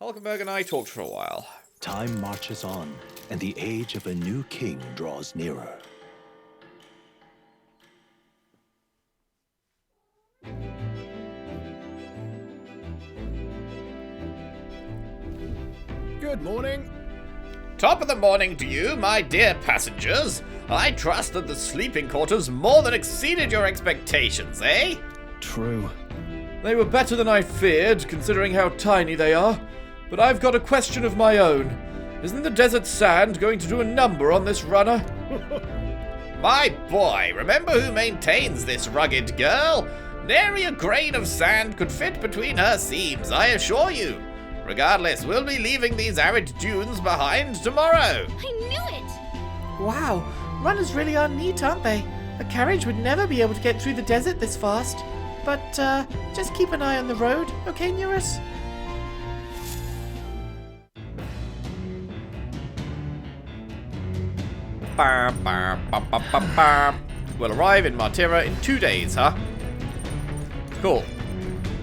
Hulkenberg and I talked for a while. Time marches on, and the age of a new king draws nearer. Good morning. Top of the morning to you, my dear passengers. I trust that the sleeping quarters more than exceeded your expectations, eh? True. They were better than I feared, considering how tiny they are. But I've got a question of my own. Isn't the desert sand going to do a number on this runner? My boy, remember who maintains this rugged girl? Nary a grain of sand could fit between her seams, I assure you. Regardless, we'll be leaving these arid dunes behind tomorrow. I knew it! Wow, runners really are neat, aren't they? A carriage would never be able to get through the desert this fast. But, just keep an eye on the road, okay, Neurus? We'll arrive in Martira in 2 days, huh? Cool.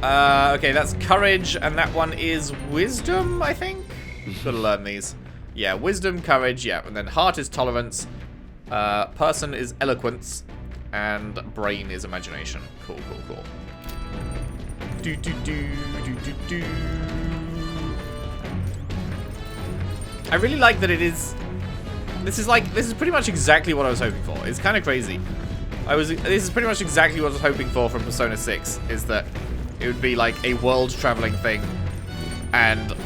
Okay, that's courage, and that one is wisdom, I think? Gotta learn these. Yeah, wisdom, courage, yeah, and then heart is tolerance, person is eloquence, and brain is imagination. Cool, cool, cool. I really like that it is... This is pretty much exactly what I was hoping for. It's kind of crazy. This is pretty much exactly what I was hoping for from Persona 6, is that it would be like a world-traveling thing, and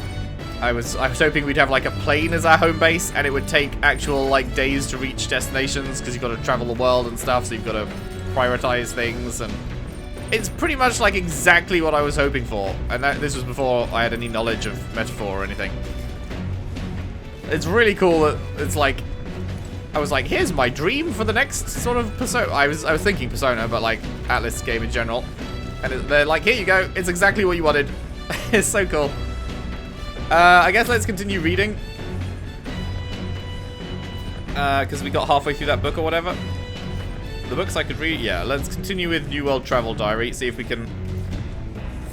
I was hoping we'd have like a plane as our home base, and it would take actual like days to reach destinations because you've got to travel the world and stuff, so you've got to prioritize things, and it's pretty much like exactly what I was hoping for, and this was before I had any knowledge of metaphor or anything. It's really cool that it's like, I was like, here's my dream for the next sort of Persona. I was thinking Persona, but like Atlus game in general. And they're like, here you go. It's exactly what you wanted. It's so cool. I guess let's continue reading. Because we got halfway through that book or whatever. The books I could read. Yeah, let's continue with New World Travel Diary. See if we can...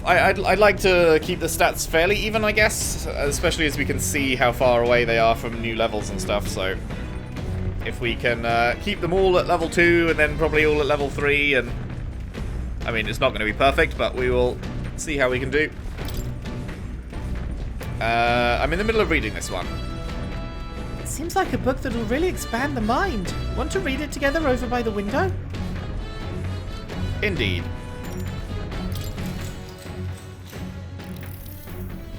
I'd like to keep the stats fairly even, I guess. Especially as we can see how far away they are from new levels and stuff. So if we can keep them all at level 2 and then probably all at level 3 and... I mean, it's not going to be perfect, but we will see how we can do. I'm in the middle of reading this one. It seems like a book that'll really expand the mind. Want to read it together over by the window? Indeed.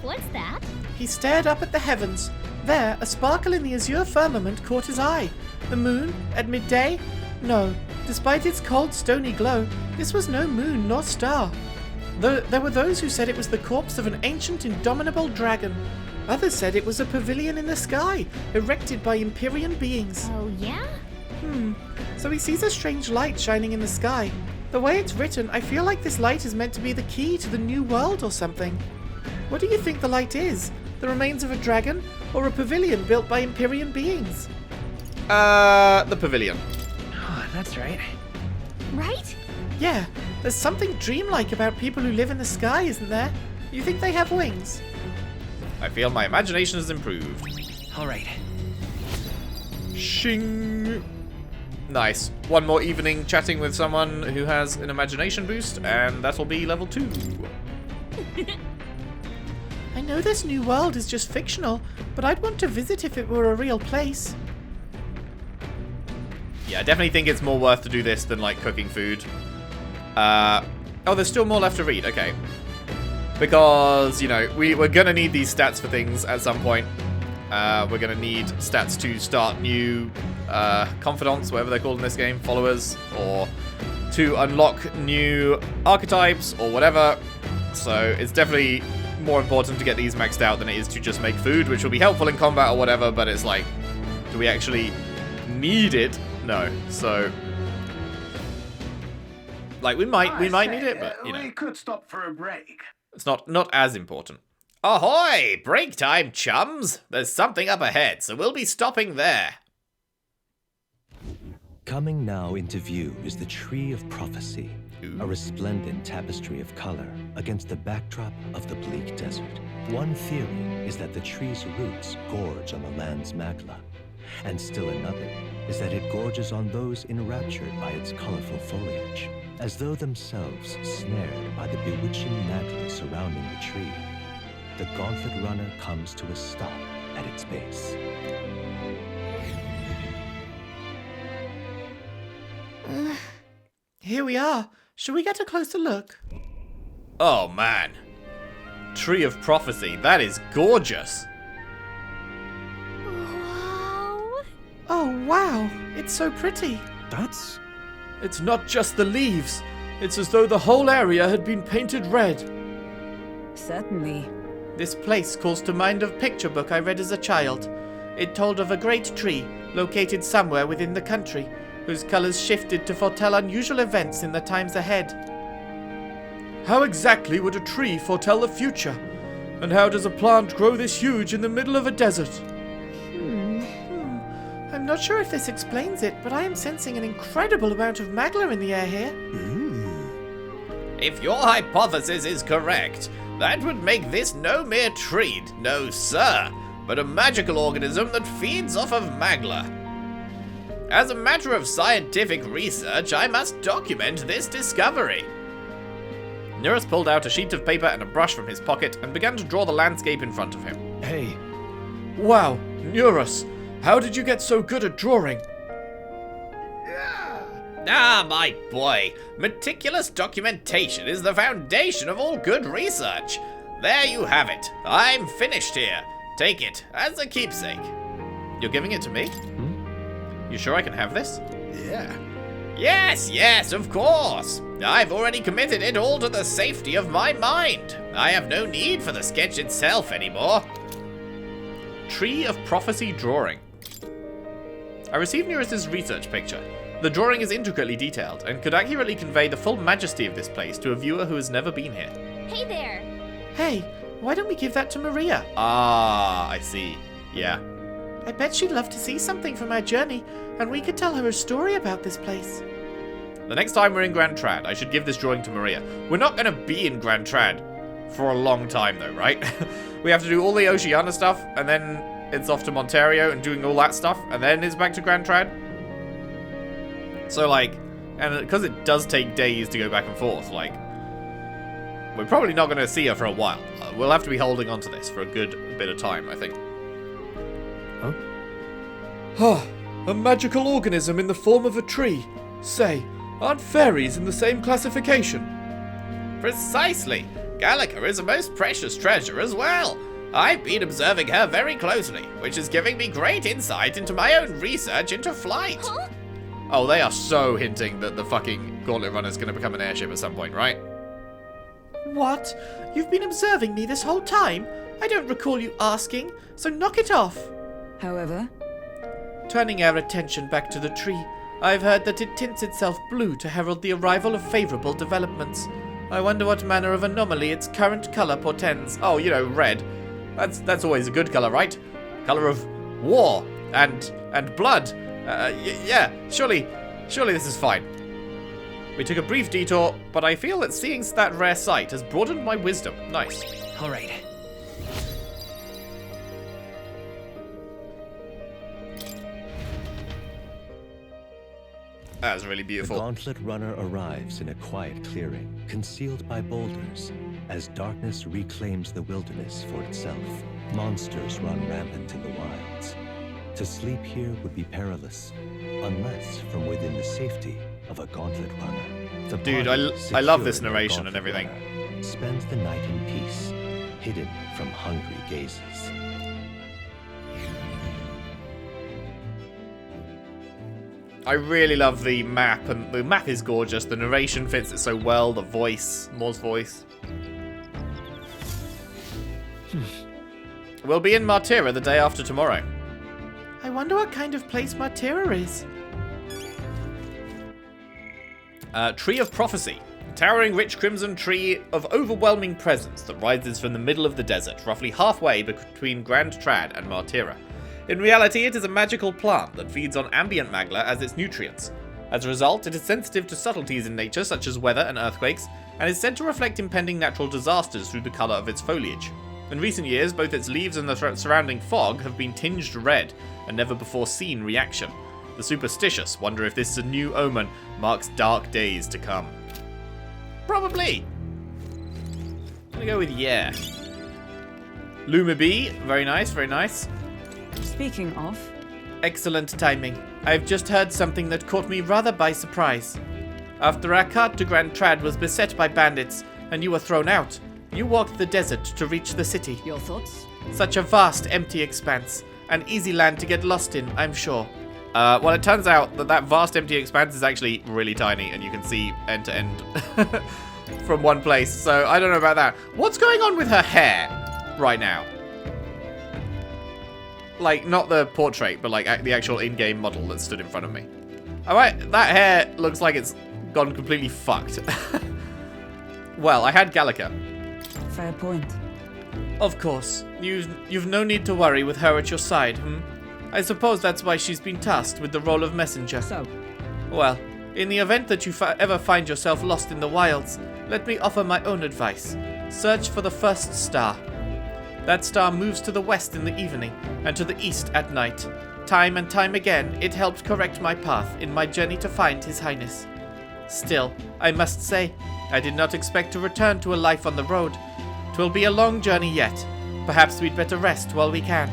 What's that? He stared up at the heavens. There, a sparkle in the azure firmament caught his eye. The moon, at midday? No. Despite its cold, stony glow, this was no moon nor star. There were those who said it was the corpse of an ancient, indomitable dragon. Others said it was a pavilion in the sky, erected by Empyrean beings. Oh, yeah? So he sees a strange light shining in the sky. The way it's written, I feel like this light is meant to be the key to the new world or something. What do you think the light is? The remains of a dragon, or a pavilion built by Empyrean beings? The pavilion. That's right. Right? Yeah, there's something dreamlike about people who live in the sky, isn't there? You think they have wings? I feel my imagination has improved. All right. Shing. Nice. One more evening chatting with someone who has an imagination boost, and that'll be level 2. I know this new world is just fictional, but I'd want to visit if it were a real place. Yeah, I definitely think it's more worth to do this than, like, cooking food. Oh, there's still more left to read. Okay. Because, you know, we're going to need these stats for things at some point. We're going to need stats to start new confidants, whatever they're called in this game, followers, or to unlock new archetypes, or whatever. So it's definitely more important to get these maxed out than it is to just make food, which will be helpful in combat or whatever, but it's like, do we actually need it? No. So, like, we might need it, but, you know. We could stop for a break. It's not as important. Ahoy! Break time, chums! There's something up ahead, so we'll be stopping there. Coming now into view is the Tree of Prophecy, a resplendent tapestry of color against the backdrop of the bleak desert. One theory is that the tree's roots gorge on the land's magla, and still another is that it gorges on those enraptured by its colorful foliage, as though themselves snared by the bewitching magla surrounding the tree. The gauntlet runner comes to a stop at its base. Here we are. Shall we get a closer look? Oh man. Tree of Prophecy. That is gorgeous. Wow. Oh, wow. It's so pretty. That's... It's not just the leaves. It's as though the whole area had been painted red. Certainly. This place calls to mind a picture book I read as a child. It told of a great tree located somewhere within the country, whose colors shifted to foretell unusual events in the times ahead. How exactly would a tree foretell the future? And how does a plant grow this huge in the middle of a desert? I'm not sure if this explains it, but I am sensing an incredible amount of magla in the air here. If your hypothesis is correct, that would make this no mere tree, no sir, but a magical organism that feeds off of magla. As a matter of scientific research, I must document this discovery. Neurus pulled out a sheet of paper and a brush from his pocket and began to draw the landscape in front of him. Hey, Wow, Neurus, how did you get so good at drawing? Ah, my boy, meticulous documentation is the foundation of all good research. There you have it. I'm finished here. Take it as a keepsake. You're giving it to me? You sure I can have this? Yeah. Yes, of course. I've already committed it all to the safety of my mind. I have no need for the sketch itself anymore. Tree of Prophecy drawing. I received Neurus's research picture. The drawing is intricately detailed and could accurately convey the full majesty of this place to a viewer who has never been here. Hey there. Hey, why don't we give that to Maria? Ah, I see. Yeah. I bet she'd love to see something from our journey, and we could tell her a story about this place. The next time we're in Grand Trad, I should give this drawing to Maria. We're not going to be in Grand Trad for a long time though, right? We have to do all the Oceania stuff, and then it's off to Monterio and doing all that stuff, and then it's back to Grand Trad. So, like, and because it does take days to go back and forth, like, we're probably not going to see her for a while. We'll have to be holding on to this for a good bit of time, I think. A magical organism in the form of a tree. Say, aren't fairies in the same classification? Precisely. Gallica is a most precious treasure as well. I've been observing her very closely, which is giving me great insight into my own research into flight. Huh? Oh, they are so hinting that the fucking Gauntlet Runner's going to become an airship at some point, right? What? You've been observing me this whole time? I don't recall you asking, so knock it off. However, Turning our attention back to the tree, I've heard that it tints itself blue to herald the arrival of favourable developments. I wonder what manner of anomaly its current colour portends. Oh, you know, red. That's always a good color, right? Color of war and blood. Yeah, surely this is fine. We took a brief detour, but I feel that seeing that rare sight has broadened my wisdom. Nice. All right. That was really the beautiful. gauntlet runner arrives in a quiet clearing, concealed by boulders. As darkness reclaims the wilderness for itself, monsters run rampant in the wilds. To sleep here would be perilous, unless from within the safety of a gauntlet runner. The Dude, party, I love this secured in a narration and gauntlet everything. runner, spends the night in peace, hidden from hungry gazes. I really love the map, and the map is gorgeous. The narration fits it so well. The voice, Moore's voice. We'll be in Martira the day after tomorrow. I wonder what kind of place Martira is. Tree of Prophecy. Towering rich crimson tree of overwhelming presence that rises from the middle of the desert, roughly halfway between Grand Trad and Martira. In reality, it is a magical plant that feeds on ambient magla as its nutrients. As a result, it is sensitive to subtleties in nature such as weather and earthquakes, and is said to reflect impending natural disasters through the colour of its foliage. In recent years, both its leaves and the surrounding fog have been tinged red, a never-before-seen reaction. The superstitious wonder if this is a new omen, marks dark days to come. Probably. I'm gonna go with yeah. Luma B, very nice, very nice. Speaking of, Excellent timing. I've just heard something that caught me rather by surprise. After our cart to Grand Trad was beset by bandits, and you were thrown out, you walked the desert to reach the city. your thoughts? Such a vast, empty expanse. An easy land to get lost in, I'm sure. Well, it turns out that vast empty expanse is actually really tiny, and you can see end to end from one place. So I don't know about that. What's going on with her hair right now? Like, not the portrait, but like the actual in-game model that stood in front of me. Alright, that hair looks like it's gone completely fucked. Well, I had Gallica. Fair point. Of course. You've no need to worry with her at your side, hmm? I suppose that's why she's been tasked with the role of messenger. So, Well, in the event that you ever find yourself lost in the wilds, let me offer my own advice. Search for the first star. That star moves to the west in the evening, and to the east at night. Time and time again, it helped correct my path in my journey to find His Highness. Still, I must say, I did not expect to return to a life on the road. 'Twill be a long journey yet. Perhaps we'd better rest while we can.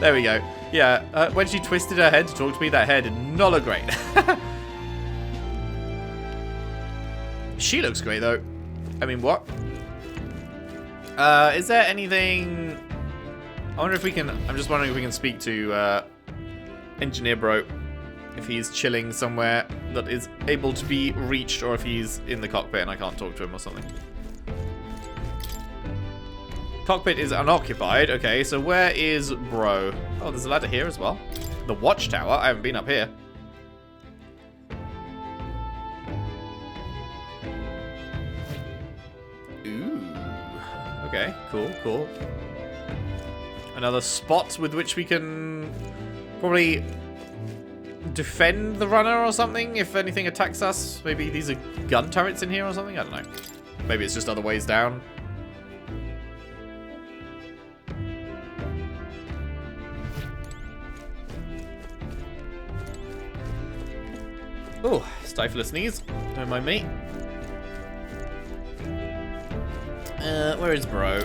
There we go. Yeah, when she twisted her head to talk to me, that hair did not look great. She looks great, though. I mean, what? Is there anything... I wonder if we can... I'm just wondering if we can speak to Engineer Bro. If he's chilling somewhere that is able to be reached, or if he's in the cockpit and I can't talk to him or something. Cockpit is unoccupied. Okay, so where is Bro? Oh, there's a ladder here as well. The watchtower. I haven't been up here. Ooh. Okay, cool, cool. Another spot with which we can probably defend the runner or something if anything attacks us. Maybe these are gun turrets in here or something? I don't know. Maybe it's just other ways down. Oh, stifle a sneeze. Don't mind me. Where is Bro?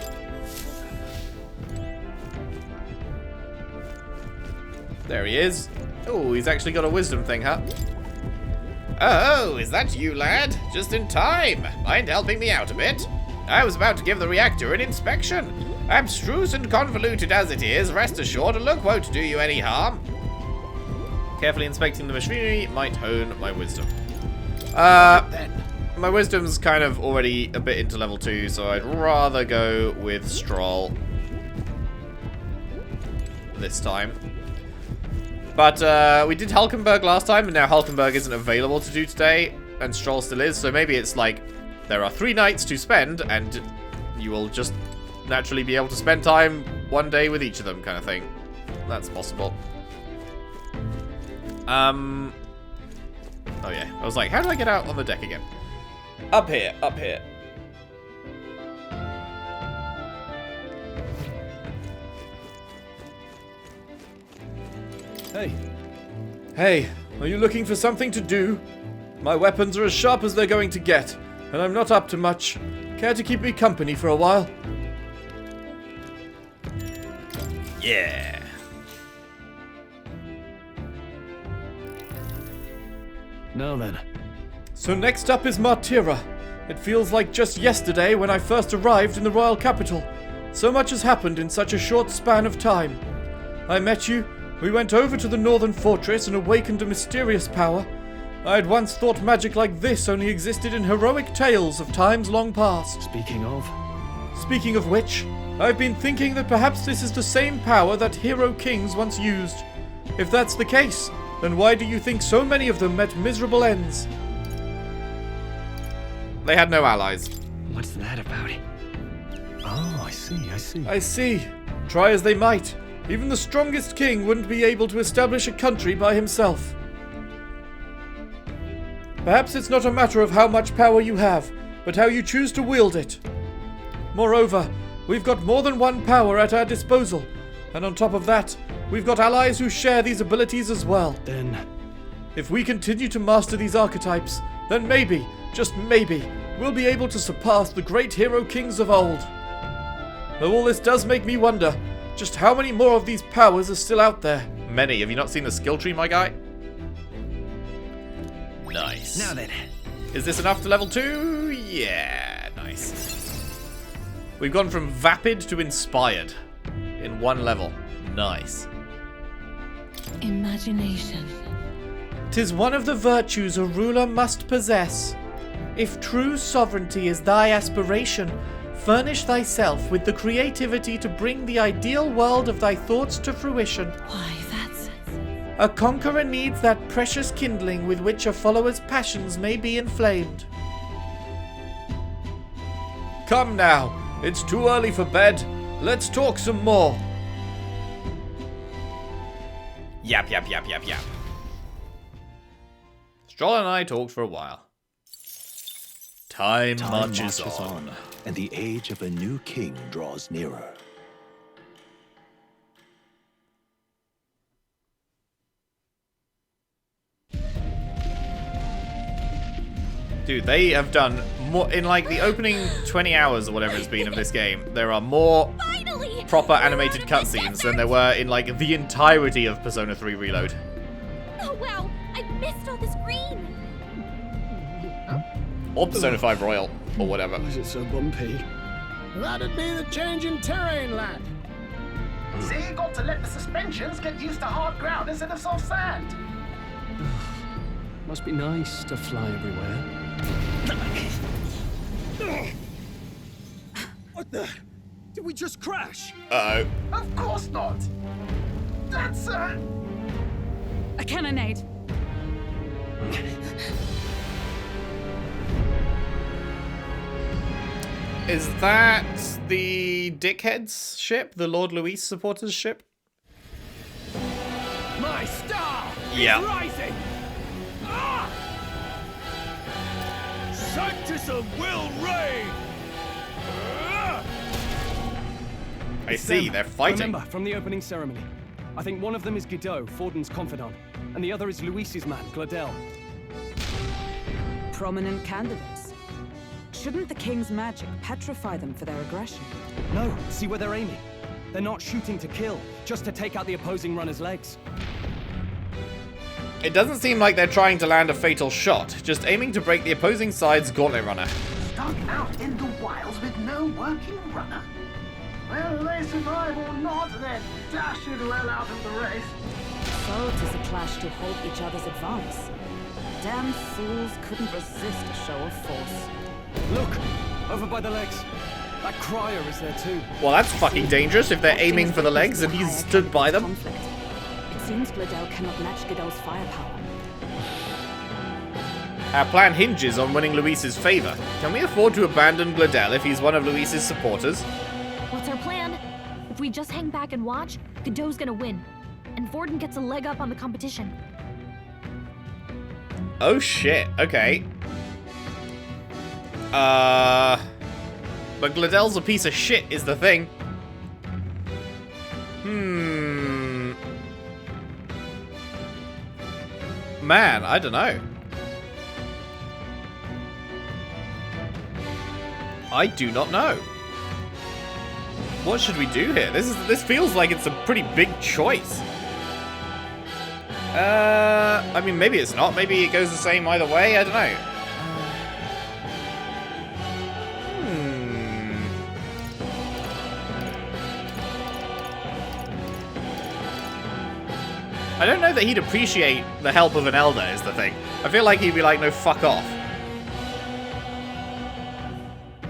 There he is. Oh, he's actually got a wisdom thing, huh? Oh, is that you, lad? Just in time. Mind helping me out a bit? I was about to give the reactor an inspection. Abstruse and convoluted as it is, rest assured a look won't do you any harm. Carefully inspecting the machinery might hone my wisdom. My wisdom's kind of already a bit into level 2, so I'd rather go with Stroll this time. But we did Hulkenberg last time, and now Hulkenberg isn't available to do today, and Stroll still is, so maybe it's like there are 3 nights to spend, and you will just naturally be able to spend time one day with each of them, kind of thing. That's possible. Oh yeah, I was like, how do I get out on the deck again? Up here, up here. Hey. Hey, are you looking for something to do? My weapons are as sharp as they're going to get, and I'm not up to much. Care to keep me company for a while? Yeah. Now then. So next up is Martira. It feels like just yesterday when I first arrived in the royal capital. So much has happened in such a short span of time. I met you, we went over to the northern fortress and awakened a mysterious power. I had once thought magic like this only existed in heroic tales of times long past. Speaking of which, I've been thinking that perhaps this is the same power that hero kings once used. If that's the case, then why do you think so many of them met miserable ends? They had no allies. what's that about? Oh, I see. I see. Try as they might, Even the strongest king wouldn't be able to establish a country by himself. Perhaps it's not a matter of how much power you have, but how you choose to wield it. Moreover, we've got more than one power at our disposal, and on top of that, we've got allies who share these abilities as well. Then, If we continue to master these archetypes, then maybe, just maybe, we'll be able to surpass the great hero kings of old. Though all this does make me wonder, just how many more of these powers are still out there? Many. Have you not seen the skill tree, my guy? Nice. now then. Is this enough to level 2? Yeah, nice. We've gone from vapid to inspired in one level. Nice. Imagination. 'Tis one of the virtues a ruler must possess. If true sovereignty is thy aspiration, furnish thyself with the creativity to bring the ideal world of thy thoughts to fruition. Why, that's... A conqueror needs that precious kindling with which a follower's passions may be inflamed. Come now, it's too early for bed. Let's talk some more. Yap, yap, yap, yap, yap. Stroll and I talked for a while. Time marches on. and the age of a new king draws nearer. Dude, they have done more in like the opening 20 hours or whatever it's been of this game. There are more Finally! proper animated cutscenes than there were in like the entirety of Persona 3 Reload. Oh wow, I missed all this green. Or Persona 5 Royal, or whatever. Why is it so bumpy? That'd be the change in terrain, lad. See, you got to let the suspensions get used to hard ground instead of soft sand. Must be nice to fly everywhere. What the? Did we just crash? Uh-oh. Of course not. That's A cannonade. Is that the Dickhead's ship? The Lord Luis supporters ship? My star Yeah. is rising. Ah! Sanctism will reign. Ah! I see, they're fighting. Remember, from the opening ceremony. I think one of them is Gideaux, Forden's confidant, and the other is Luis's man, Gladel. Prominent candidates. Shouldn't the king's magic petrify them for their aggression? No, see where they're aiming. They're not shooting to kill, just to take out the opposing runner's legs. It doesn't seem like they're trying to land a fatal shot, just aiming to break the opposing side's gauntlet runner. stuck out in the wilds with no working runner. Whether they survive or not, they're dashing well out of the race. So 'tis a clash to halt each other's advance. Damn fools couldn't resist a show of force. Look, over by the legs. That crier is there too. Well, that's fucking dangerous if they're aiming for the legs and he's stood by them. Conflict. It seems Gladel cannot match Gideaux's firepower. Our plan hinges on winning Luis's favor. Can we afford to abandon Gladel if he's one of Luis's supporters? What's our plan? If we just hang back and watch, Gideaux's gonna win. And Forden gets a leg up on the competition. Oh shit, okay. But Gladel's a piece of shit is the thing. Man, I don't know. I do not know. What should we do here? This feels like it's a pretty big choice. I mean, maybe it's not. Maybe it goes the same either way. I don't know. I don't know that he'd appreciate the help of an Elder, is the thing. I feel like he'd be like, no, fuck off.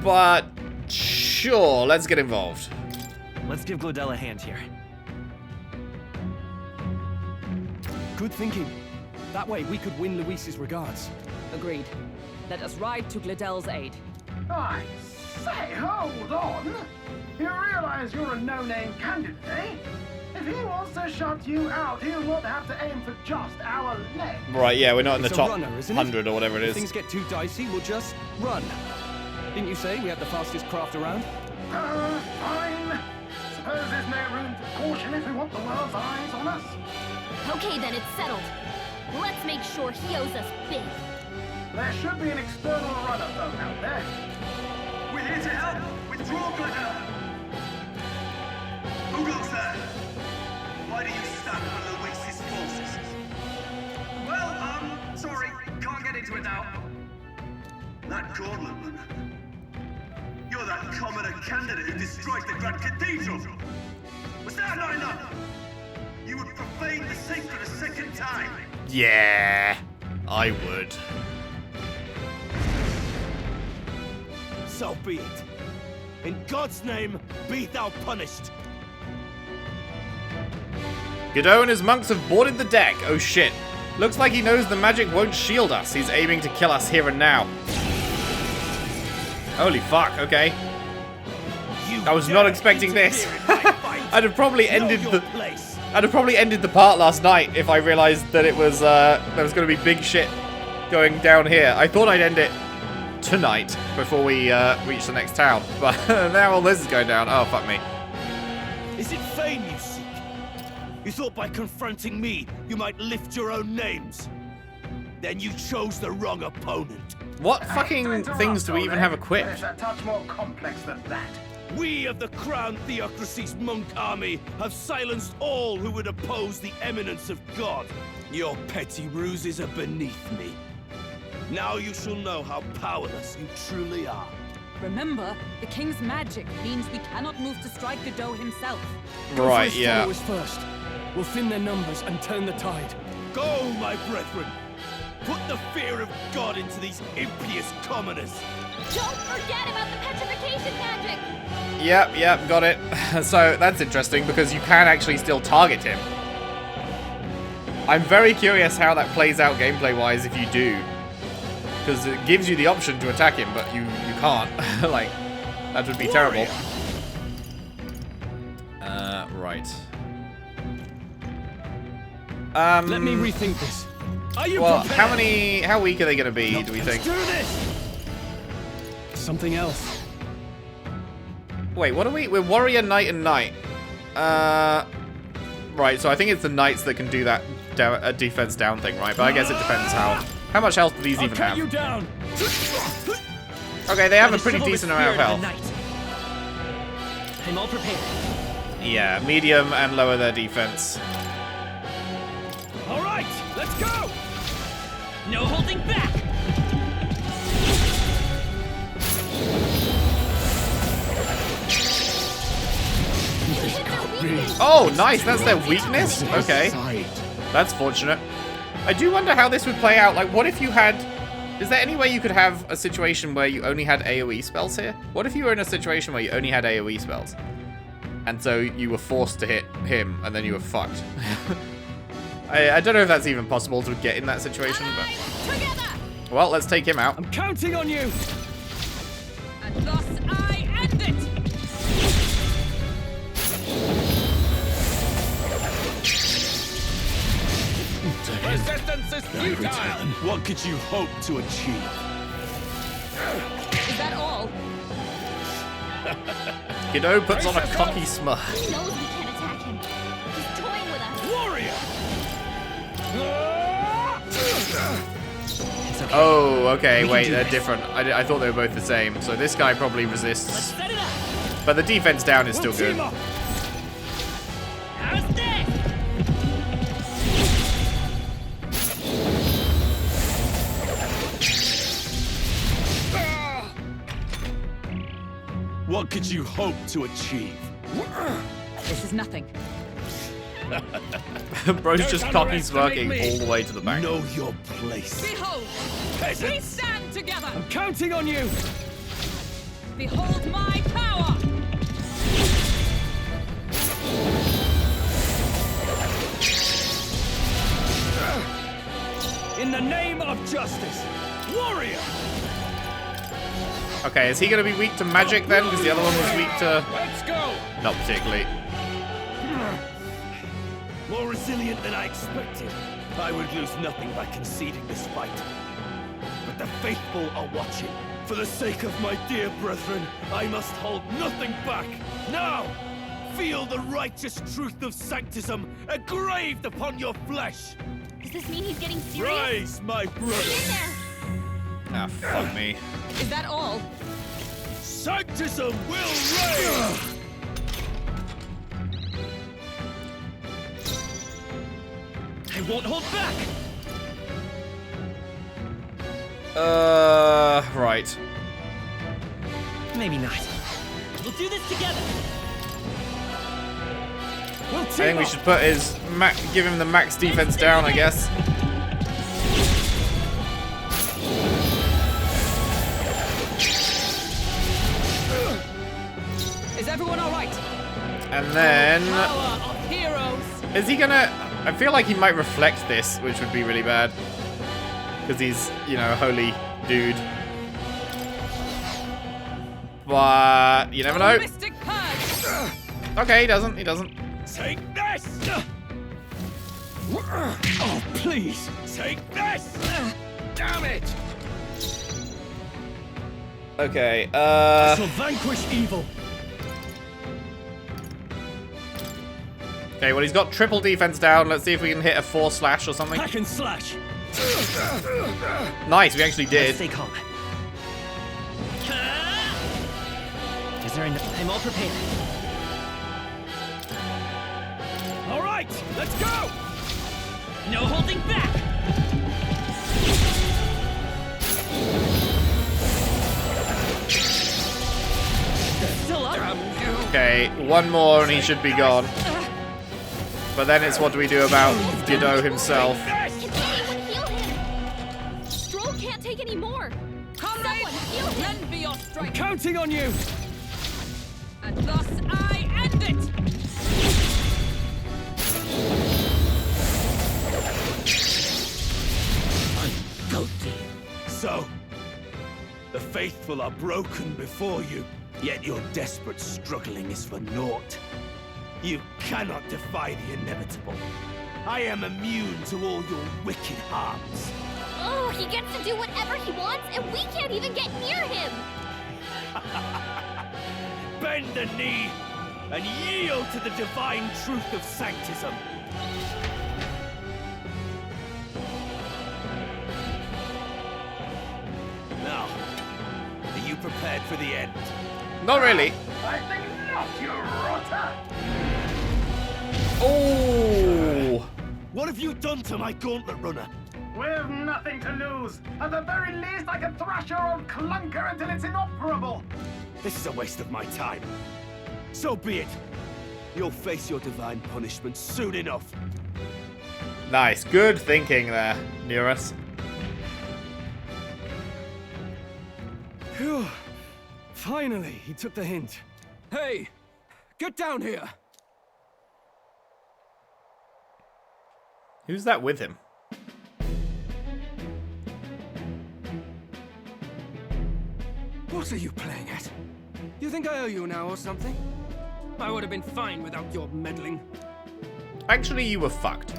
But, sure, let's get involved. Let's give Gladel a hand here. Good thinking. That way we could win Luis's regards. Agreed. Let us ride to Gladel's aid. I say, hold on. You realize you're a no-name candidate, eh? If he wants to shut you out, he'll not have to aim for just our leg. Right, yeah, we're not in the It's a top runner, isn't it? 100 or whatever it If is. things get too dicey, we'll just run. Didn't you say we had the fastest craft around? Fine. Suppose there's no room for caution if we want the world's eyes on us. Okay, then it's settled. Let's make sure he owes us big. There should be an external runner boat out there. We're here to help. Withdraw, glider. Who goes there? Why do you stand for Luis's forces? Well, sorry, can't get into it now. That gauntlet man. You're that commoner candidate who destroyed the Grand Cathedral. Was that not enough? You would profane the sacred a second time. Yeah, I would. So be it. In God's name, be thou punished. Gideaux and his monks have boarded the deck. Oh shit. Looks like he knows the magic won't shield us. He's aiming to kill us here and now. Holy fuck, okay. I was not expecting this. I'd have probably ended the part last night if I realized that it was there was going to be big shit going down here. I thought I'd end it tonight before we reach the next town, but now all this is going down. Oh fuck me. Is it fame you seek? You thought by confronting me, you might lift your own names. Then you chose the wrong opponent. What fucking things do we even have equipped? It's a touch more complex than that. We of the Crown Theocracy's monk army have silenced all who would oppose the eminence of God. Your petty ruses are beneath me. Now you shall know how powerless you truly are. Remember, the king's magic means we cannot move to strike Gideaux himself. Right, First yeah. followers first. We'll thin their numbers and turn the tide. Go, my brethren! Put the fear of God into these impious commoners! Don't forget about the petrification magic! Yep, got it. So that's interesting because you can actually still target him. I'm very curious how that plays out gameplay-wise if you do. Because it gives you the option to attack him, but you can't. Like, that would be terrible. Right. Let me rethink this. Are you Well, prepared? how weak are they going to be, do we think? Do this! Something else. Wait, what are we? We're warrior, knight, and knight. Right, so I think it's the knights that can do that defense down thing, right? But I guess it depends how much health do these even Cut have? you down! Okay, they have a pretty decent amount of health. I'm all prepared. Yeah, medium and lower their defense. All right, let's go! No holding back! Oh, nice, that's their weakness? Okay. That's fortunate. I do wonder how this would play out. Like, what if you had... Is there any way you could have a situation where you only had AoE spells here? What if you were in a situation where you only had AoE spells? And so you were forced to hit him, and then you were fucked. I don't know if that's even possible to get in that situation, but... Well, let's take him out. I'm counting on you! At loss, I end it! Resistance is futile! What could you hope to achieve? Is that all? Gideaux puts on a cocky smile. He knows we can't attack him. He's toying with us. Warrior! Oh, okay, wait, they're different. I thought they were both the same. So this guy probably resists. Set it up! But the defense down is still good. Team up! How's this? What could you hope to achieve? This is nothing. Bro's just cocky smirking all the way to the back. Know your place. Behold! We Peasants! stand together! I'm counting on you! Behold my power! In the name of justice! Warrior! Okay, is he going to be weak to magic then? Because the other one was weak to... Let's go! Not particularly. More resilient than I expected. I would lose nothing by conceding this fight. But the faithful are watching. For the sake of my dear brethren, I must hold nothing back. Now, feel the righteous truth of sanctism engraved upon your flesh. Does this mean he's getting serious? Rise, my brothers. Ah, fuck me. Is that all? Sanctism will reign! I won't hold back! Right. Maybe not. We'll do this together! I think we should put his give him the max defense down, I guess. Is everyone all right? And then Power of heroes. is he gonna? I feel like he might reflect this, which would be really bad. Because he's, you know, a holy dude. But you never know. Mystic purge. Okay, he doesn't. He doesn't. Take this! Oh, please! Take this! Damn it! Okay. I shall vanquish evil. Okay, well, he's got triple defense down. Let's see if we can hit a 4 slash or something. Hack and slash. Nice, we actually did. Stay calm. Is there enough? I'm all prepared. All right, let's go! No holding back! Still up. Okay, one more and he should be gone. But then it's what do we do about Gideaux himself? Can anyone heal him? Stroll can't take any more. Comrades, Someone heal him. lend me your strength. Counting on you! And thus I end it. So, the faithful are broken before you, yet your desperate struggling is for naught. You cannot defy the inevitable. I am immune to all your wicked harms. Oh, he gets to do whatever he wants, and we can't even get near him. Bend the knee and yield to the divine truth of sanctism. Now, are you prepared for the end? Not really. I think not, you rotter! Oh! What have you done to my gauntlet runner? We've nothing to lose. At the very least, I can thrash your old clunker until it's inoperable. This is a waste of my time. So be it. You'll face your divine punishment soon enough. Nice, good thinking there, Neurus. Phew. Finally, he took the hint. Hey, get down here! Who's that with him? What are you playing at? You think I owe you now or something? I would have been fine without your meddling. Actually, you were fucked.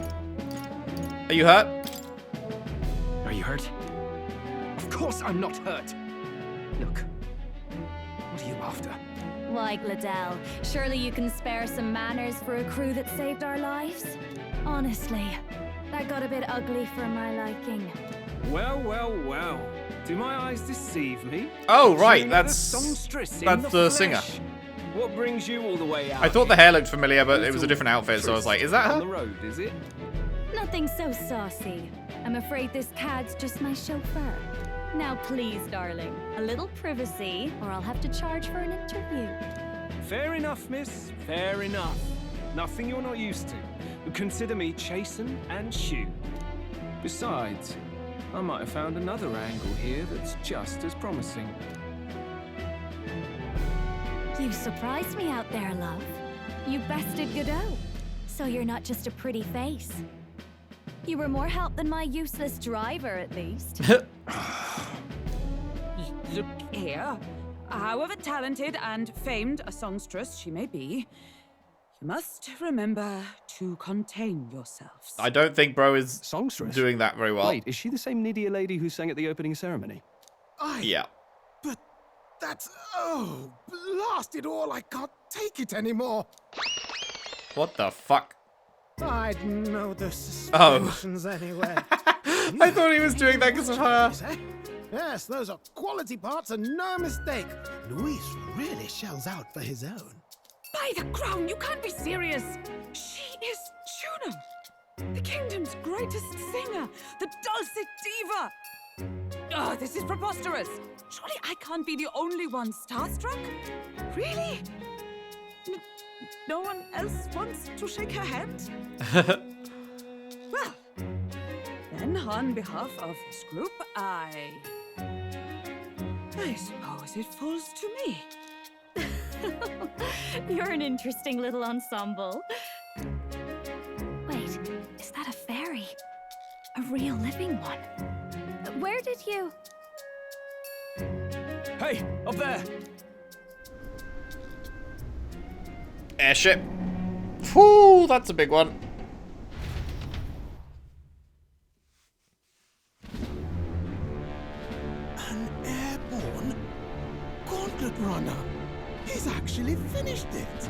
Are you hurt? Are you hurt? Of course I'm not hurt. Look, what are you after? Why, Gideaux, surely you can spare some manners for a crew that saved our lives? Honestly, that got a bit ugly for my liking. Well, well, well. Do my eyes deceive me? Oh, right, Showing that's the songstress in the flesh. singer. What brings you all the way out? I thought the hair looked familiar, but it was a different outfit, so I was like, is that on the her? road, is it? Nothing so saucy. I'm afraid this cad's just my chauffeur. Now please, darling, a little privacy, or I'll have to charge for an interview. Fair enough, miss. Fair enough. Nothing you're not used to. Consider me chasten and shoe. Besides, I might have found another angle here that's just as promising. You surprised me out there, love. You bested Gideaux. So you're not just a pretty face. You were more help than my useless driver, at least. Look here. However talented and famed a songstress she may be, You must remember to contain yourselves. I don't think bro is Songstress? doing that very well. Wait, is she the same Nydia lady who sang at the opening ceremony? Yeah. But that's... Oh, blast it all, I can't take it anymore. What the fuck? I'd know the suspensions anyway. I thought he was doing that because of her. Yes, those are quality parts and no mistake. Luis really shells out for his own. By the crown, you can't be serious! She is Juno! The kingdom's greatest singer! The dulcet diva! Oh, this is preposterous! Surely I can't be the only one starstruck? Really? No one else wants to shake her hand? Well, then on behalf of this group, I suppose it falls to me. You're an interesting little ensemble. Wait, is that a fairy? A real living one? Where did you... Hey, up there! Airship. Whew, that's a big one. An airborne gauntlet runner. He's actually finished it.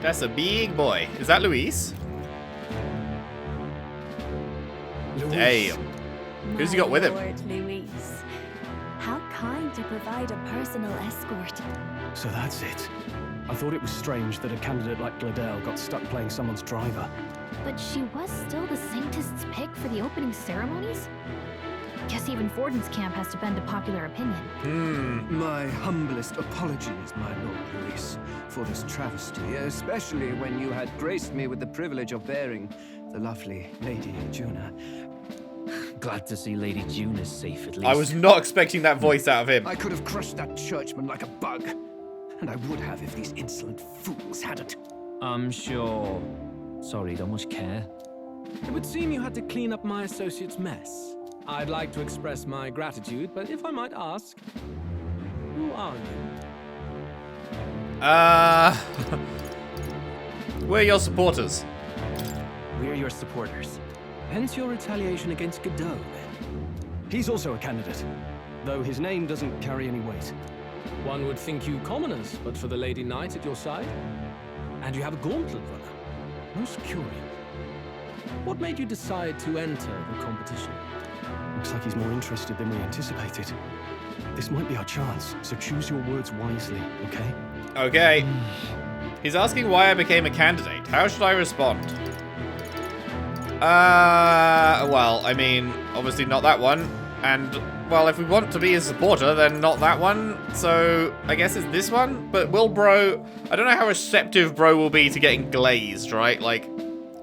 That's a big boy. Is that Luis? Damn. Who's he got with him? Lord Luis. How kind to provide a personal escort. So that's it. I thought it was strange that a candidate like Gideaux got stuck playing someone's driver. But she was still the saintest's pick for the opening ceremonies? Guess even Forden's camp has to bend to popular opinion. My humblest apologies, my Lord Luis, for this travesty, especially when you had graced me with the privilege of bearing the lovely Lady Juna. Glad to see Lady Juna's safe at least. I was not expecting that voice out of him. I could have crushed that churchman like a bug. And I would have if these insolent fools hadn't. I'm sure. Sorry, don't much care. It would seem you had to clean up my associate's mess. I'd like to express my gratitude, but if I might ask, who are you? We're your supporters. We're your supporters. Hence your retaliation against Gideaux, then. He's also a candidate, though his name doesn't carry any weight. One would think you commoners, but for the Lady Knight at your side. And you have a gauntlet runner. Most curious. What made you decide to enter the competition? Looks like he's more interested than we anticipated. This might be our chance, so choose your words wisely, okay? Okay. He's asking why I became a candidate. How should I respond? Well, I mean, obviously not that one. And, well, if we want to be a supporter, then not that one. So, I guess it's this one. But will bro... I don't know how receptive bro will be to getting glazed, right? Like,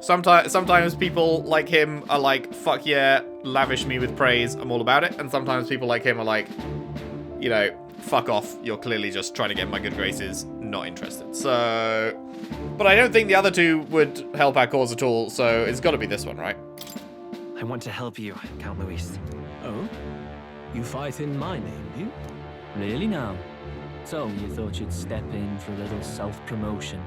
sometimes people like him are like, fuck yeah, lavish me with praise, I'm all about it. And sometimes people like him are like, you know, fuck off, you're clearly just trying to get my good graces, not interested. So... But I don't think the other two would help our cause at all, so it's got to be this one, right? I want to help you, Count Luis. Oh? You fight in my name, do you? Really now? So, you thought you'd step in for a little self-promotion?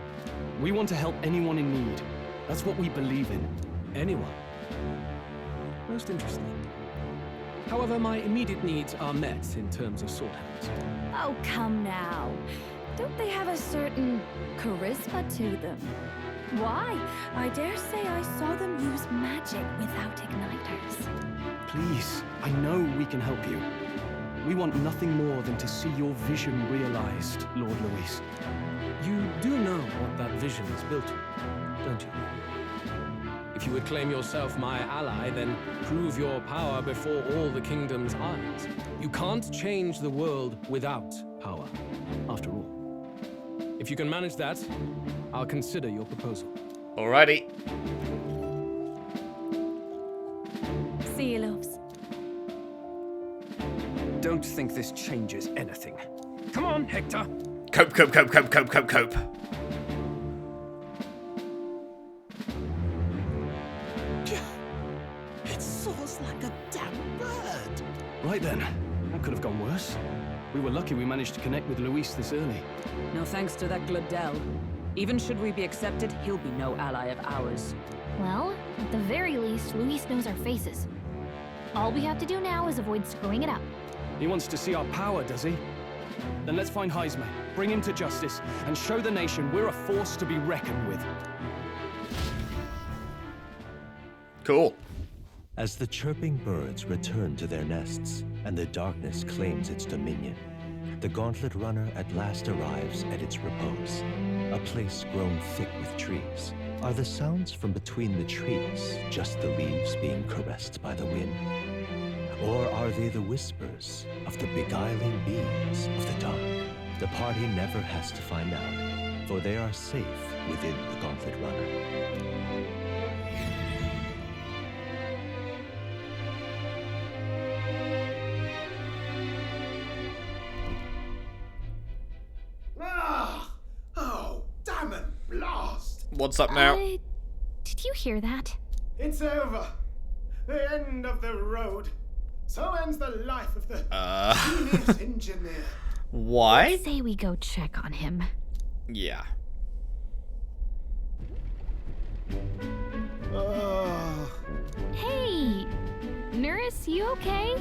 We want to help anyone in need. That's what we believe in. Anyone. Most interesting. However, my immediate needs are met in terms of sword hands. Oh, come now. Don't they have a certain charisma to them? Why? I dare say I saw them use magic without igniters. Please, I know we can help you. We want nothing more than to see your vision realized, Lord Luis. You do know what that vision is built on, don't you? If you would claim yourself my ally, then prove your power before all the kingdom's eyes. You can't change the world without power, after all. If you can manage that, I'll consider your proposal. Alrighty. See you, loves. Don't think this changes anything. Come on, Hector. Cope. It soars like a damn bird. Right then, that could have gone worse. We were lucky we managed to connect with Luis this early. No thanks to that Gideaux. Even should we be accepted, he'll be no ally of ours. Well, at the very least, Luis knows our faces. All we have to do now is avoid screwing it up. He wants to see our power, does he? Then let's find Heisman, bring him to justice, and show the nation we're a force to be reckoned with. Cool. As the chirping birds return to their nests and the darkness claims its dominion, the Gauntlet Runner at last arrives at its repose, a place grown thick with trees. Are the sounds from between the trees just the leaves being caressed by the wind? Or are they the whispers of the beguiling beings of the dark? The party never has to find out, for they are safe within the Gauntlet Runner. Oh, damn it, blast! What's up now? Did you hear that? It's over. The end of the road. So ends the life of the genius engineer. Why? Let's say we go check on him. Yeah. Hey, nurse, you okay?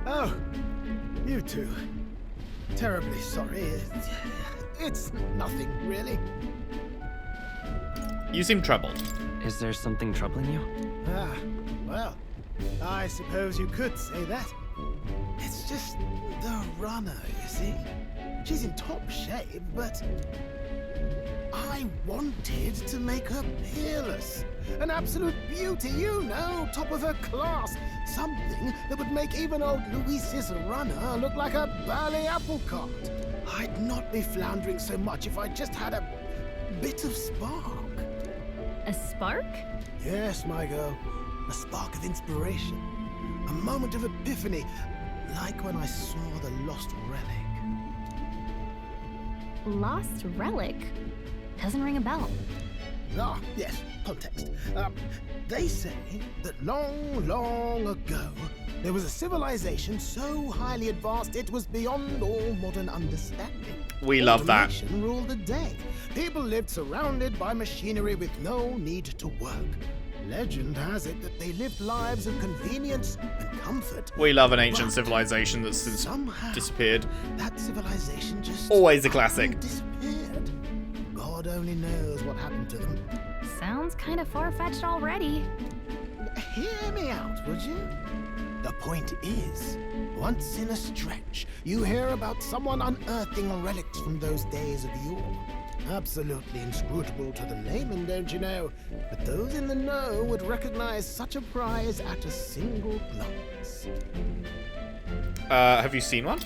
Oh, you two. Terribly sorry. It's nothing, really. You seem troubled. Is there something troubling you? Ah, well, I suppose you could say that. It's just the runner, you see. She's in top shape, but I wanted to make her peerless. An absolute beauty, you know, top of her class. Something that would make even old Luis's runner look like a bally apple cart. I'd not be floundering so much if I just had a bit of spark. A spark? Yes, my girl. A spark of inspiration. A moment of epiphany, like when I saw the lost relic. Lost relic? Doesn't ring a bell. Ah, yes, context. They say that long, long ago, there was a civilization so highly advanced it was beyond all modern understanding. We love that. Automation ruled the day. People lived surrounded by machinery with no need to work. Legend has it that they lived lives of convenience and comfort. We love an ancient civilization that's since disappeared. That civilization just always a classic. Disappeared. God only knows what happened to them. Sounds kind of far-fetched already. Hear me out, would you? The point is, once in a stretch, you hear about someone unearthing relics from those days of yore. Absolutely inscrutable to the layman, don't you know? But those in the know would recognize such a prize at a single glance. Have you seen one?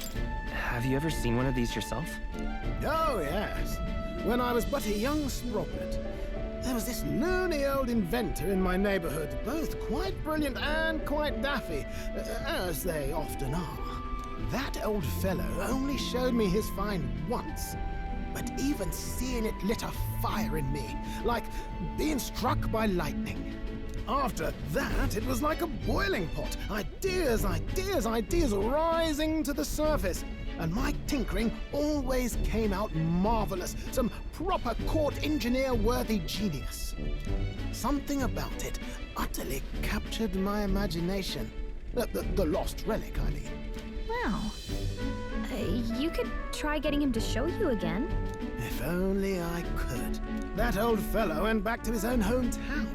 Have you ever seen one of these yourself? Oh, yes. When I was but a young sproplet, there was this loony old inventor in my neighborhood, both quite brilliant and quite daffy, as they often are. That old fellow only showed me his find once, but even seeing it lit a fire in me, like being struck by lightning. After that, it was like a boiling pot. Ideas, ideas, ideas rising to the surface. And my tinkering always came out marvelous. Some proper court engineer-worthy genius. Something about it utterly captured my imagination. The lost relic, I mean. Wow. You could try getting him to show you again. If only I could. That old fellow went back to his own hometown.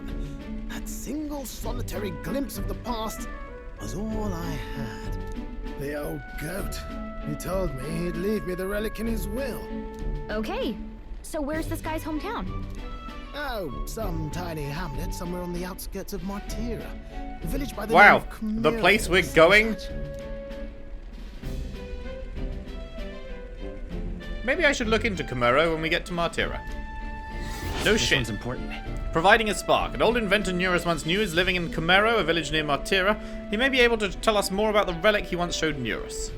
That single solitary glimpse of the past was all I had. The old goat. He told me he'd leave me the relic in his will. Okay, so where's this guy's hometown? Oh, some tiny hamlet somewhere on the outskirts of Martira. A village by the name of the place we're going. Maybe I should look into Komuro when we get to Martira. No this shit. One's important. Providing a spark. An old inventor Neurus once knew is living in Komuro, a village near Martira. He may be able to tell us more about the relic he once showed Neurus.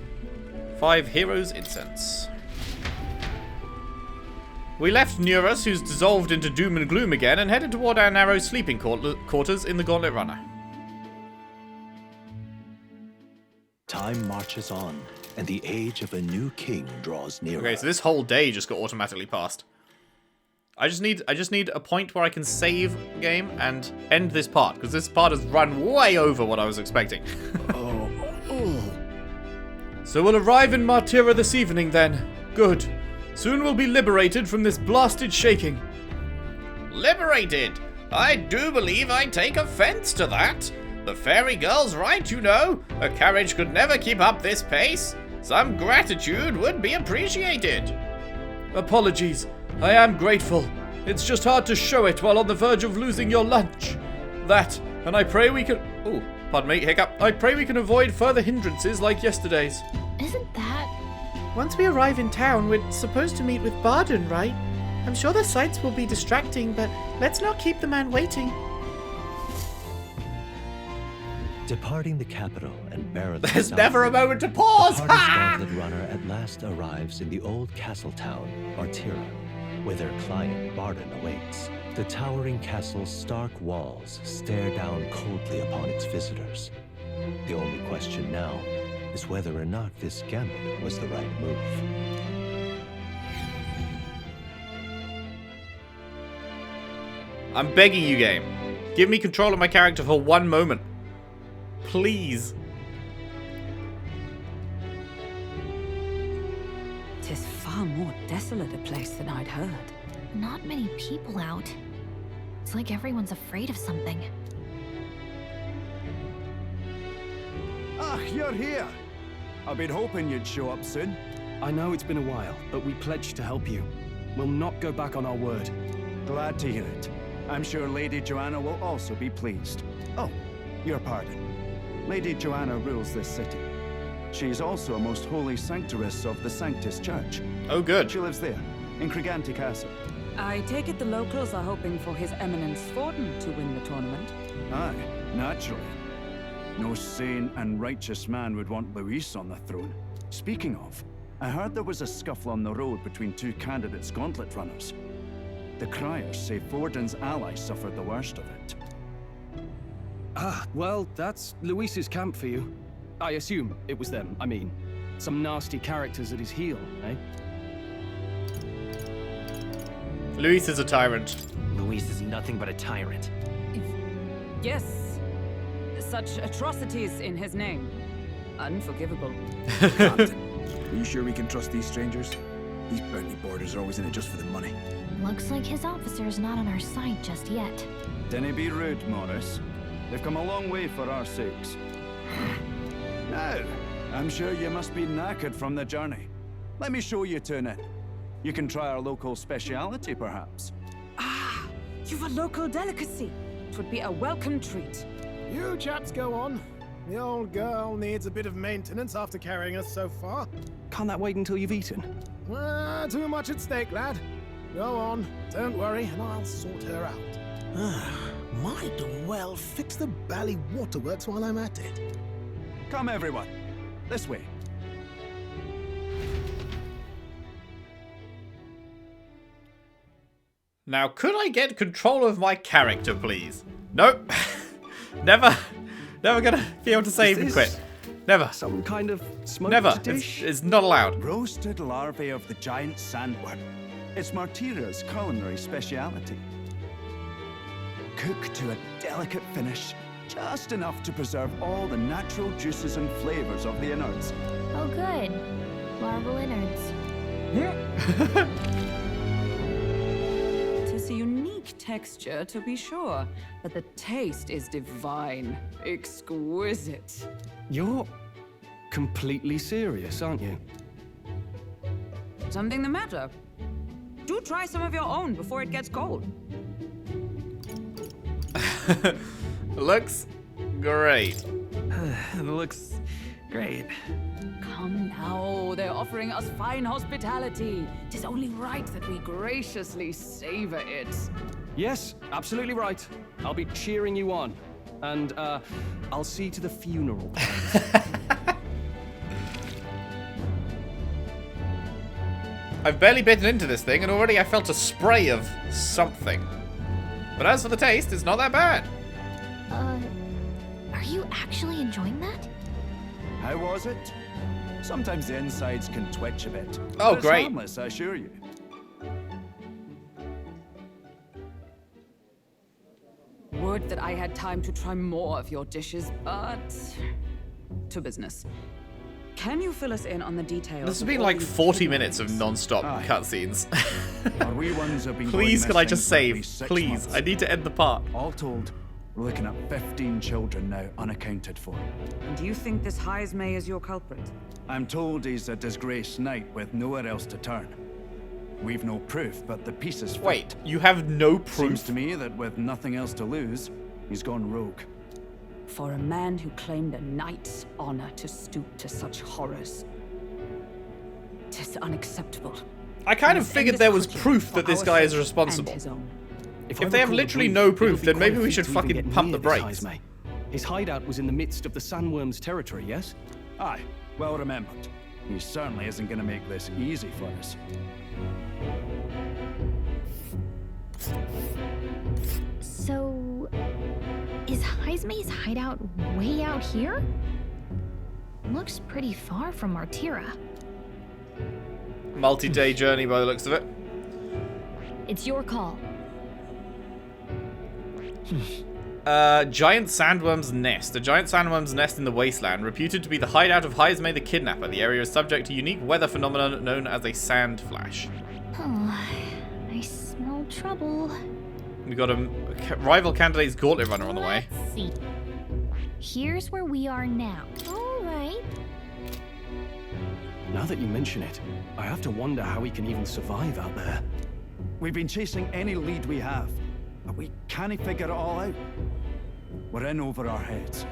5 Heroes Incense. We left Neurus, who's dissolved into doom and gloom again, and headed toward our narrow sleeping quarters in the Gauntlet Runner. Time marches on, and the age of a new king draws nearer. Okay, so this whole day just got automatically passed. I just need a point where I can save the game and end this part, because this part has run way over what I was expecting. So we'll arrive in Martira this evening then. Good. Soon we'll be liberated from this blasted shaking. Liberated? I do believe I take offense to that. The fairy girl's right, you know. A carriage could never keep up this pace. Some gratitude would be appreciated. Apologies. I am grateful. It's just hard to show it while on the verge of losing your lunch. That, and I pray we can... Oh, pardon me, hiccup. I pray we can avoid further hindrances like yesterday's. Isn't that... Once we arrive in town, we're supposed to meet with Barden, right? I'm sure the sights will be distracting, but let's not keep the man waiting. Departing the capital and Barrett's There's never a moment to pause! The party's gauntlet runner at last arrives in the old castle town, Martira, where their client Barden awaits. The towering castle's stark walls stare down coldly upon its visitors. The only question now is whether or not this gambit was the right move. I'm begging you, game. Give me control of my character for one moment. Please. Tis far more desolate a place than I'd heard. Not many people out. It's like everyone's afraid of something. Ah, you're here. I've been hoping you'd show up soon. I know it's been a while, but we pledged to help you. We'll not go back on our word. Glad to hear it. I'm sure Lady Joanna will also be pleased. Oh, your pardon. Lady Joanna rules this city. She's also a most holy sanctuaress of the Sanctus Church. Oh, good. She lives there, in Criganti Castle. I take it the locals are hoping for His Eminence Forden to win the tournament. Aye, naturally. No sane and righteous man would want Luis on the throne. Speaking of, I heard there was a scuffle on the road between two candidates gauntlet runners. The criers say Forden's ally suffered the worst of it. Ah, well, that's Luis's camp for you. I assume it was them, I mean. Some nasty characters at his heel, eh? Luis is a tyrant. Luis is nothing but a tyrant. Yes. Such atrocities in his name. Unforgivable. Captain, are you sure we can trust these strangers? These Burnley boarders are always in it just for the money. Looks like his officer's not on our side just yet. Dinna be rude, Morris. They've come a long way for our sakes. Now, I'm sure you must be knackered from the journey. Let me show you to an inn. You can try our local speciality, perhaps. Ah, you've a local delicacy. It would be a welcome treat. You chaps go on. The old girl needs a bit of maintenance after carrying us so far. Can't that wait until you've eaten? Too much at stake, lad. Go on, don't worry, and I'll sort her out. Might well fix the bally waterworks while I'm at it. Come, everyone. This way. Now, could I get control of my character, please? Nope. Never gonna be able to save and quit. Never. Some kind of smoked Never. dish? It's not allowed. Roasted larvae of the giant sandworm. It's Martira's culinary speciality. Cooked to a delicate finish, just enough to preserve all the natural juices and flavors of the innards. Oh good. Larval innards. It is a unique texture, to be sure, but the taste is divine. Exquisite. You're completely serious, aren't you? Something the matter? Do try some of your own before it gets cold. Looks great. Looks great. Come now, they're offering us fine hospitality. 'Tis only right that we graciously savor it. Yes, absolutely right. I'll be cheering you on. And, I'll see to the funeral. I've barely bitten into this thing, and already I felt a spray of something. But as for the taste, it's not that bad. Are you actually enjoying that? How How was it? Sometimes the insides can twitch a bit. Oh, But it's great. harmless, I assure you. Would that I had time to try more of your dishes, but to business. Can you fill us in on the details? This has of been all like these 40 hidden minutes of rooms? non-stop Aye. cutscenes. Our wee ones have been Please, going can I missing just for at save? least 6 Please, months. I need to end the part. All told, we're looking at 15 children now unaccounted for. And do you think this Heismay is your culprit? I'm told he's a disgraced knight with nowhere else to turn. We've no proof, but the pieces fit. Wait, you have no proof? Seems to me that with nothing else to lose, he's gone rogue. For a man who claimed a knight's honor to stoop to such horrors. 'Tis unacceptable. I kind of Must figured end there this was quickly proof for that this our guy is sake responsible. and his own. If they have literally no proof, then maybe we should fucking pump the brakes. His hideout was in the midst of the sandworm's territory, yes? Aye, well remembered. He certainly isn't going to make this easy for us. So, is Heismay's hideout way out here? Looks pretty far from Martira. Multi-day journey by the looks of it. It's your call. Giant sandworm's nest. A giant sandworm's nest in the wasteland, reputed to be the hideout of Heismay the Kidnapper. The area is subject to unique weather phenomenon known as a sand flash. Oh, I smell trouble. We got a rival candidate's gauntlet runner on the way. Let's see. Here's where we are now. All right. Now that you mention it, I have to wonder how he can even survive out there. We've been chasing any lead we have, but we can't figure it all out. We're in over our heads.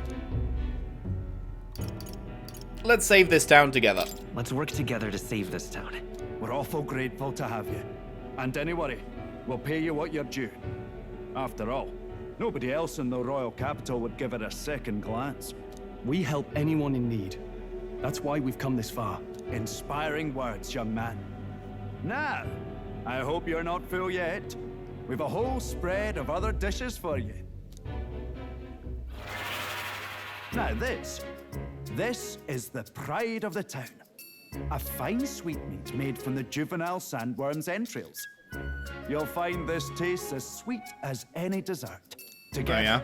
Let's save this town together. Let's work together to save this town. We're awful grateful to have you. And don't worry, we'll pay you what you're due. After all, nobody else in the royal capital would give it a second glance. We help anyone in need. That's why we've come this far. Inspiring words, young man. Now, I hope you're not full yet. We've a whole spread of other dishes for you. Now this is the pride of the town. A fine sweetmeat made from the juvenile sandworm's entrails. You'll find this tastes as sweet as any dessert. Together, Oh, yeah?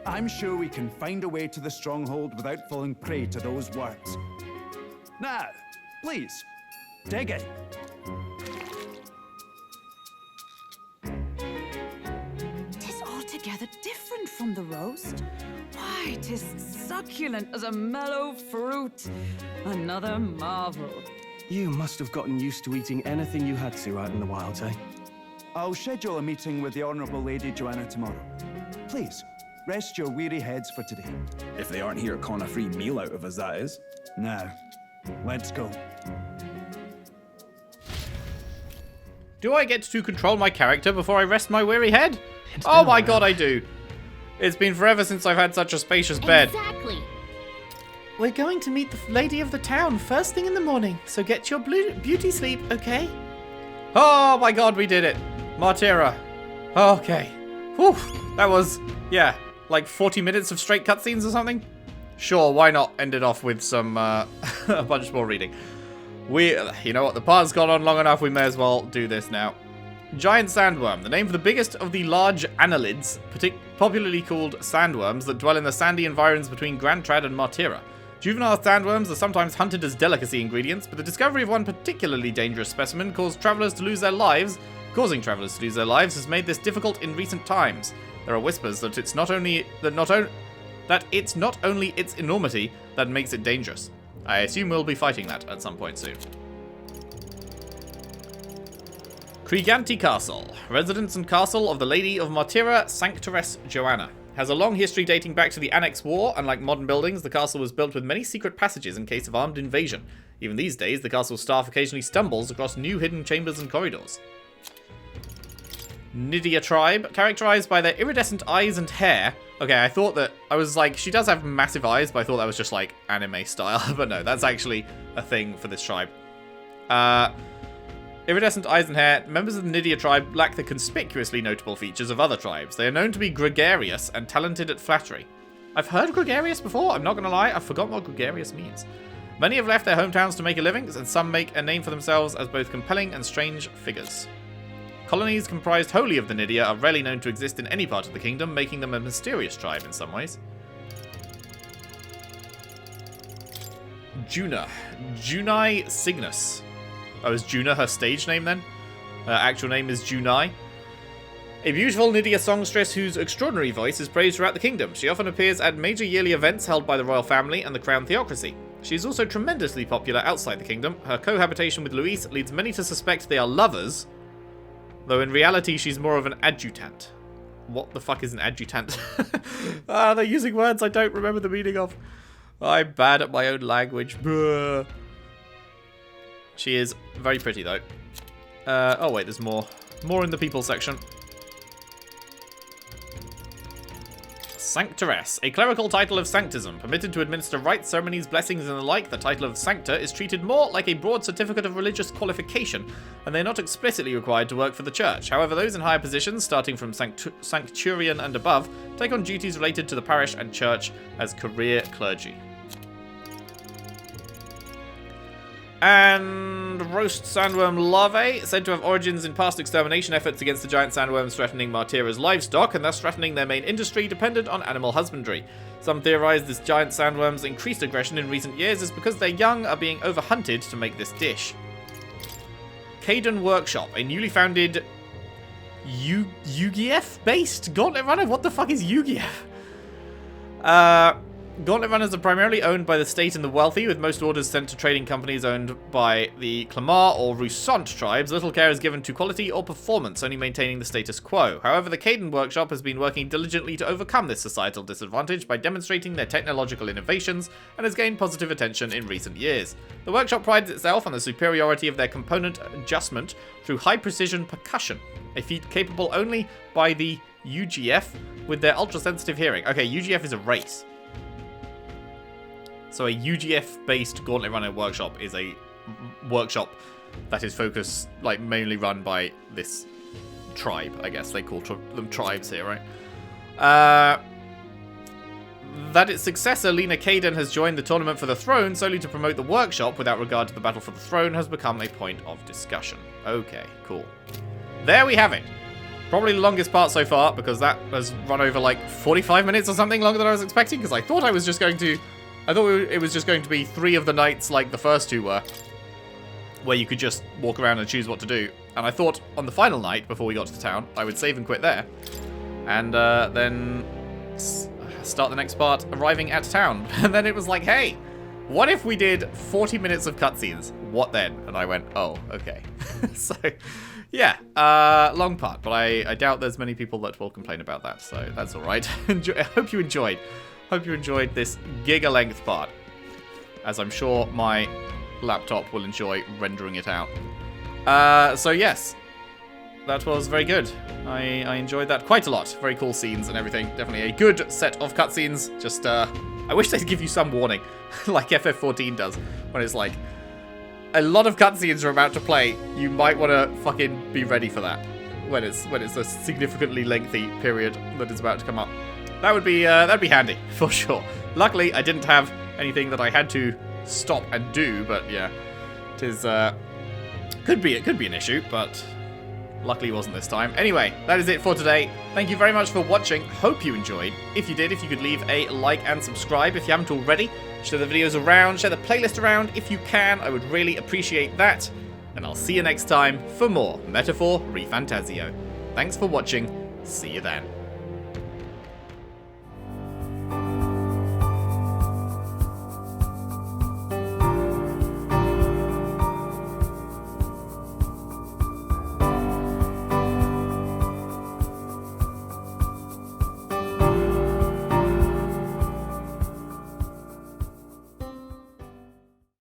I'm sure we can find a way to the stronghold without falling prey to those words. Now, please, dig in. Tis altogether different from the roast. Why, tis succulent as a mellow fruit. Another marvel. You must have gotten used to eating anything you had to out in the wilds, eh? I'll schedule a meeting with the Honourable Lady Joanna tomorrow. Please, rest your weary heads for today. If they aren't here con a free meal out of us, that is. Now, let's go. Do I get to control my character before I rest my weary head? Oh my god, I do. It's been forever since I've had such a spacious bed. Exactly. We're going to meet the lady of the town first thing in the morning, so get your beauty sleep, okay? Oh my god, we did it. Martira. Okay. Whew. That was, yeah, like 40 minutes of straight cutscenes or something? Sure, why not end it off with some, a bunch more reading. You know what, the part's gone on long enough, we may as well do this now. Giant sandworm, the name for the biggest of the large annelids, popularly called sandworms, that dwell in the sandy environs between Grand Trad and Martira. Juvenile sandworms are sometimes hunted as delicacy ingredients, but the discovery of one particularly dangerous specimen causing travelers to lose their lives has made this difficult in recent times. There are whispers that it's not only its enormity that makes it dangerous. I assume we'll be fighting that at some point soon. Kriganti Castle, residence and castle of the Lady of Martira, Sanctoress Joanna. Has a long history dating back to the Annex War. Unlike modern buildings, the castle was built with many secret passages in case of armed invasion. Even these days, the castle's staff occasionally stumbles across new hidden chambers and corridors. Nydia tribe, characterized by their iridescent eyes and hair. Okay, I was like, she does have massive eyes, but I thought that was just like anime style. But no, that's actually a thing for this tribe. Iridescent eyes and hair, members of the Nydia tribe lack the conspicuously notable features of other tribes. They are known to be gregarious and talented at flattery. I've heard gregarious before. I'm not going to lie. I've forgotten what gregarious means. Many have left their hometowns to make a living, and some make a name for themselves as both compelling and strange figures. Colonies comprised wholly of the Nidia are rarely known to exist in any part of the kingdom, making them a mysterious tribe in some ways. Juna. Junai Cygnus. Oh, is Juna her stage name then? Her actual name is Junai. A beautiful Nidia songstress whose extraordinary voice is praised throughout the kingdom. She often appears at major yearly events held by the royal family and the crown theocracy. She is also tremendously popular outside the kingdom. Her cohabitation with Luis leads many to suspect they are lovers, though in reality she's more of an adjutant. What the fuck is an adjutant? They're using words I don't remember the meaning of. I'm bad at my own language. Bruh. She is very pretty though. Oh wait, there's more. More in the people section. Sanctoress, a clerical title of sanctism, permitted to administer rites, ceremonies, blessings, and the like. The title of Sanctor is treated more like a broad certificate of religious qualification, and they are not explicitly required to work for the church. However, those in higher positions, starting from Sancturian and above, take on duties related to the parish and church as career clergy. And roast sandworm larvae, said to have origins in past extermination efforts against the giant sandworms threatening Martira's livestock and thus threatening their main industry dependent on animal husbandry. Some theorize this giant sandworm's increased aggression in recent years is because their young are being overhunted to make this dish. Kaden Workshop, a newly founded Yu-Gi-Oh-based Gauntlet Runner? What the fuck is Yu-Gi-Oh? Gauntlet Runners are primarily owned by the state and the wealthy, with most orders sent to trading companies owned by the Clamar or Roussant tribes. Little care is given to quality or performance, only maintaining the status quo. However, the Kaden Workshop has been working diligently to overcome this societal disadvantage by demonstrating their technological innovations and has gained positive attention in recent years. The workshop prides itself on the superiority of their component adjustment through high-precision percussion, a feat capable only by the UGF with their ultra-sensitive hearing. Okay, UGF is a race. So a UGF-based Gauntlet Runner workshop is a workshop that is focused, like, mainly run by this tribe, I guess. They call them tribes here, right? That its successor, Lena Kaden, has joined the Tournament for the Throne solely to promote the workshop without regard to the Battle for the Throne has become a point of discussion. Okay, cool. There we have it. Probably the longest part so far, because that has run over like 45 minutes or something longer than I was expecting, because I thought it was just going to be 3 of the nights like the first 2 were, where you could just walk around and choose what to do. And I thought on the final night, before we got to the town, I would save and quit there, and then start the next part arriving at town. And then it was like, hey, what if we did 40 minutes of cutscenes? What then? And I went, oh, okay. So, yeah, long part, but I doubt there's many people that will complain about that, so that's all right. I hope you enjoyed. Hope you enjoyed this giga-length part, as I'm sure my laptop will enjoy rendering it out. So yes, that was very good. I enjoyed that quite a lot. Very cool scenes and everything. Definitely a good set of cutscenes. Just, I wish they'd give you some warning, like FF14 does, when it's like, a lot of cutscenes are about to play. You might want to fucking be ready for that, when it's a significantly lengthy period that is about to come up. That'd be handy, for sure. Luckily, I didn't have anything that I had to stop and do, but yeah, it is, could be an issue, but luckily it wasn't this time. Anyway, that is it for today. Thank you very much for watching. Hope you enjoyed. If you did, if you could leave a like and subscribe if you haven't already. Share the videos around, share the playlist around if you can. I would really appreciate that. And I'll see you next time for more Metaphor ReFantazio. Thanks for watching. See you then.